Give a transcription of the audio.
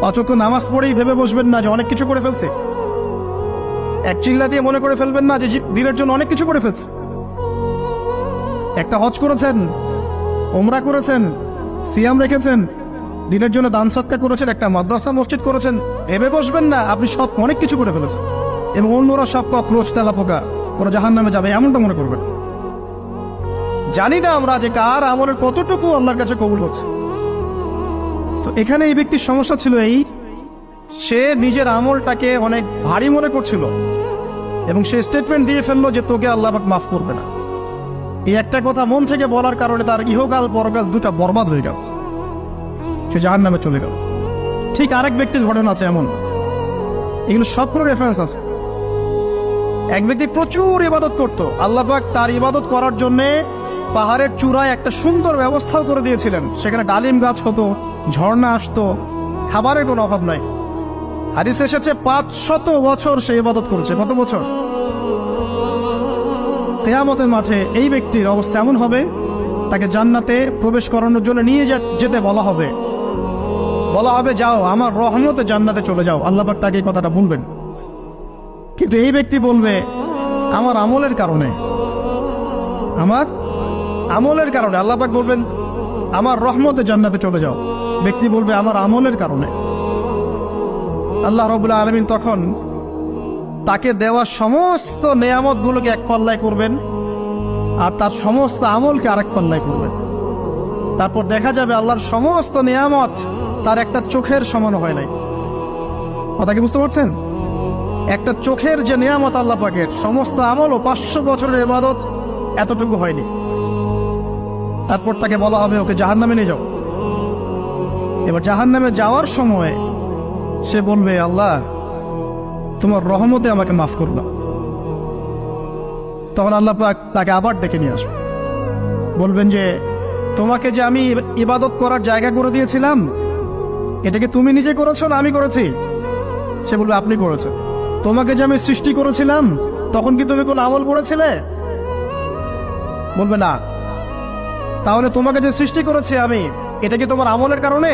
অচক্ষু নামাজ পড়েই ভেবে বসবেন না যে অনেক কিছু করে ফেলছে। এক চিল্লা দিয়ে মনে করে ফেলবেন না যে দিনের জন্য অনেক কিছু করে ফেলছে। একটা হজ করেছেন, ওমরা করেছেন, সিয়াম রেখেছেন, দিনের জন্য দান সৎকার করেছেন, একটা মাদ্রাসা মসজিদ করেছেন, ভেবে বসবেন না আপনি সব অনেক কিছু করে ফেলেছেন এবং অন্যরা সব কক্রোচ তেলা পোকা, ওরা জাহান্নামে যাবে এমনটা মনে করবেন। জানি না আমরা যে কার আমলের কতটুকু আল্লাহর কাছে কবুল হচ্ছে। তো এখানে এই ব্যক্তির সমস্যা ছিল এই, সে নিজের আমলটাকে অনেক ভারী মনে করছিল এবং সে স্টেটমেন্ট দিয়ে ফেললো যে তোকে আল্লাহ পাক মাফ করবে না। এই একটা কথা মন থেকে বলার কারণে তার ইহকাল পরকাল দুটা বরবাদ হয়ে গেল, সে জাহান্নামে চলে গেল। ঠিক আরেক ব্যক্তির ঘটনা আছে এমন, এগুলো সবগুলো রেফারেন্স আছে। এক ব্যক্তি প্রচুর ইবাদত করত, আল্লাহ পাক তার ইবাদত করার জন্য পাহাড়ের চূড়ায় একটা সুন্দর ব্যবস্থাও করে দিয়েছিলেন। সেখানে ডালিম গাছ হতো, ঝর্ণা আসতো, খাবারের কোনো অভাব নাই। হাদিস এসেছে 500 বছর সে ইবাদত করেছে। কত বছর? কিয়ামতের মাঠে এই ব্যক্তির অবস্থা এমন হবে, তাকে জান্নাতে প্রবেশ করানোর জন্য নিয়ে যেতে বলা হবে যাও আমার রহমতে জান্নাতে চলে যাও। আল্লাহ পাক তাকে এই কথাটা বলবেন, কিন্তু এই ব্যক্তি বলবে আমার আমলের কারণে আল্লাহ পাক বলবেন আমার রহমতে জান্নাতে চলে যাও। ব্যক্তি বলবে আমার আমলের কারণে। আল্লাহ রাব্বুল আলামিন তখন তাকে দেওয়া সমস্ত নেয়ামত গুলোকে এক পাল্লায় করবেন আর তার সমস্ত আমলকে আরেক পাল্লায় করবেন। তারপর দেখা যাবে আল্লাহর সমস্ত নেয়ামত তার একটা চোখের সমান হয় নাই। কথা কি বুঝতে পারছেন? একটা চোখের যে নেয়ামত আল্লাহ পাকের, সমস্ত আমল ও 500 বছরের ইবাদত এতটুকু হয়নি। তারপর তাকে বলা হবে ওকে জাহান্নামে নিয়ে যাও। এবার জাহান্নামে যাওয়ার সময় সে বলবে আল্লাহ তোমার রহমতে আমাকে মাফ করে দাও। তখন আল্লাহ পাক তাকে আবার ডেকে নিয়ে আসবে, বলবেন যে তোমাকে যে আমি ইবাদত করার জায়গা করে দিয়েছিলাম, এটাকে তুমি নিজে করেছো না আমি করেছি? সে বলবে আপনি করেছেন। তোমাকে যে আমি সৃষ্টি করেছিলাম তখন কি তুমি কোন আমল করেছিলে? বলবে না। তাহলে তোমাকে যে সৃষ্টি করেছি আমি, এটা কি তোমার আমলের কারণে?